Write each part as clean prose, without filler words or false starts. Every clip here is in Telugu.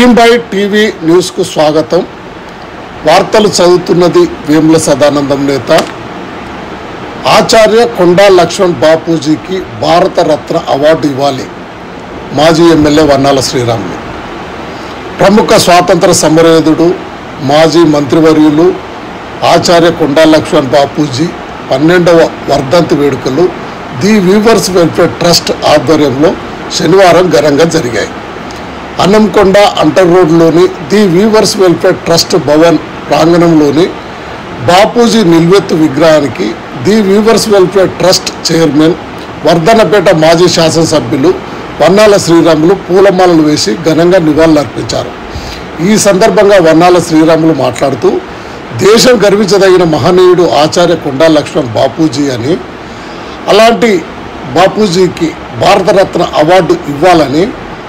డ్రీమ్ బై టీవీ న్యూస్కు స్వాగతం. వార్తలు చదువుతున్నది వేముల సదానందం. నేత ఆచార్య కొండా లక్ష్మణ్ బాపూజీకి భారత రత్న అవార్డు ఇవ్వాలి. మాజీ ఎమ్మెల్యే వన్నాల శ్రీరాములు. ప్రముఖ స్వాతంత్ర సమరయోధుడు, మాజీ మంత్రివర్యులు ఆచార్య కొండా లక్ష్మణ్ బాపూజీ 12వ వర్ధంతి వేడుకలు ది వీవర్స్ వెల్ఫేర్ ట్రస్ట్ ఆధ్వర్యంలో శనివారం ఘనంగా జరిగాయి. అన్నంకొండ అంటర్ రోడ్లోని the weavers welfare trust Bhavan ప్రాంగణంలోని బాపూజీ నిల్వెత్తు విగ్రహానికి the weavers welfare trust chairman, Wardhannapet మాజీ శాసనసభ్యులు వన్నాల శ్రీరాములు పూలమాలలు వేసి ఘనంగా నివాళులర్పించారు. ఈ సందర్భంగా వన్నాల శ్రీరాములు మాట్లాడుతూ, దేశం గర్వించదగిన మహనీయుడు ఆచార్య కొండా లక్ష్మణ్ బాపూజీ అని, అలాంటి బాపూజీకి భారతరత్న అవార్డు ఇవ్వాలని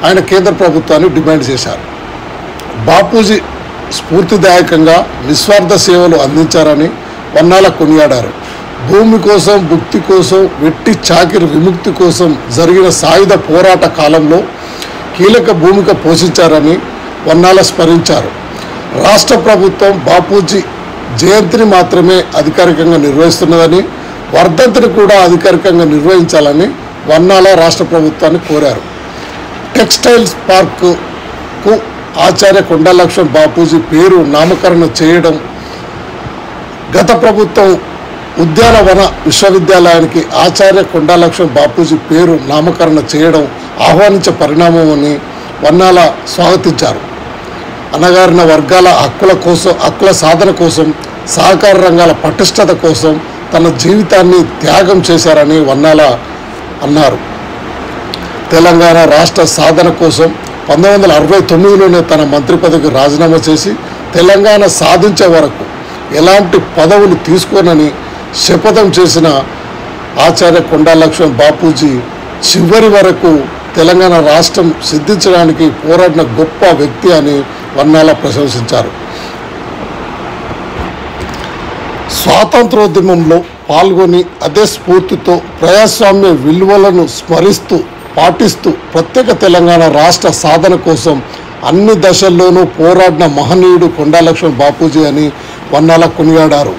ఆయన కేంద్ర ప్రభుత్వాన్ని డిమాండ్ చేశారు. బాపూజీ స్ఫూర్తిదాయకంగా నిస్వార్థ సేవలు అందించారని వన్నాల కొనియాడారు. భూమి కోసం, భుక్తి కోసం, వెట్టి చాకిరి విముక్తి కోసం జరిగిన సాయుధ పోరాట కాలంలో కీలక భూమిక పోషించారని వన్నాల స్మరించారు. రాష్ట్ర ప్రభుత్వం బాపూజీ జయంతిని మాత్రమే అధికారికంగా నిర్వహిస్తున్నదని, వర్ధంతిని కూడా అధికారికంగా నిర్వహించాలని వన్నాల రాష్ట్ర ప్రభుత్వాన్ని కోరారు. టెక్స్టైల్స్ పార్కుకు ఆచార్య కొండా లక్ష్మణ్ బాపూజీ పేరు నామకరణం చేయడం, గత ప్రభుత్వం ఉద్యానవన విశ్వవిద్యాలయానికి ఆచార్య కొండా లక్ష్మణ్ బాపూజీ పేరు నామకరణ చేయడం ఆహ్వానించే పరిణామమని వన్నాల స్వాగతించారు. అణగారిన వర్గాల హక్కుల సాధన కోసం, సహకార రంగాల పటిష్టత కోసం తన జీవితాన్ని త్యాగం చేశారని వన్నాల అన్నారు. తెలంగాణ రాష్ట్ర సాధన కోసం 1969లోనే తన మంత్రి పదవికి రాజీనామా చేసి తెలంగాణ సాధించే వరకు ఎలాంటి పదవులు తీసుకోనని శపథం చేసిన ఆచార్య కొండా లక్ష్మణ్ బాపూజీ చివరి వరకు తెలంగాణ రాష్ట్రం సిద్ధించడానికి పోరాడిన గొప్ప వ్యక్తి అని వన్నాల ప్రశంసించారు. స్వాతంత్రోద్యమంలో పాల్గొని అదే స్ఫూర్తితో ప్రజాస్వామ్య విలువలను స్మరిస్తూ పాటిస్తూ ప్రత్యేక తెలంగాణ రాష్ట్ర సాధన కోసం అన్ని దశల్లోనూ పోరాడిన మహనీయుడు కొండా లక్ష్మణ్ బాపూజీ అని వన్నాల కొనియాడారు.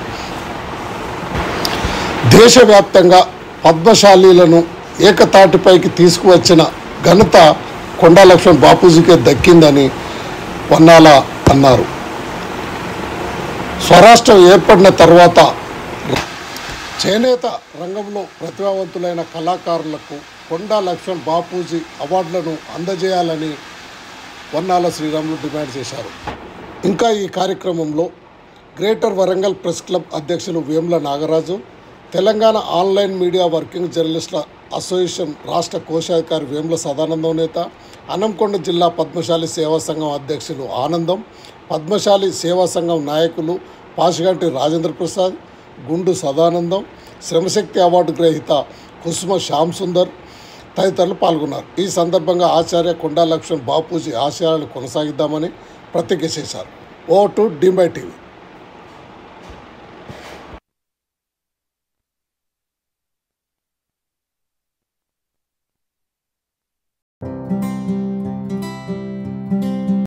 దేశవ్యాప్తంగా పద్మశాలీలను ఏకతాటిపైకి తీసుకువచ్చిన ఘనత కొండా లక్ష్మణ్ బాపూజీకే దక్కిందని వన్నాల అన్నారు. స్వరాష్ట్రం ఏర్పడిన తర్వాత చేనేత రంగంలో ప్రతిభావంతులైన కళాకారులకు కొండా లక్ష్మణ్ బాపూజీ అవార్డులను అందజేయాలని వన్నాల శ్రీరాములు డిమాండ్ చేశారు. ఇంకా ఈ కార్యక్రమంలో గ్రేటర్ వరంగల్ ప్రెస్ క్లబ్ అధ్యక్షులు Vemula Nagaraju, Telangana online media working జర్నలిస్టుల అసోసియేషన్ రాష్ట్ర కోశాధికారి వేముల సదానందం నేత, అన్నంకొండ జిల్లా పద్మశాలి సేవా సంఘం అధ్యక్షులు ఆనందం, పద్మశాలి సేవా సంఘం నాయకులు పాషిగంటి రాజేంద్ర ప్రసాద్, గుండు సదానందం, శ్రమశక్తి అవార్డు గ్రహీత కుసుమ శ్యామ్ సుందర్ తదితరులు పాల్గొన్నారు. ఈ సందర్భంగా ఆచార్య కొండా లక్ష్మణ్ బాపూజీ ఆశయాలను కొనసాగిద్దామని ప్రతిజ్ఞ చేశారు. ఓ టు డ్రీమ్ బై టీవీ.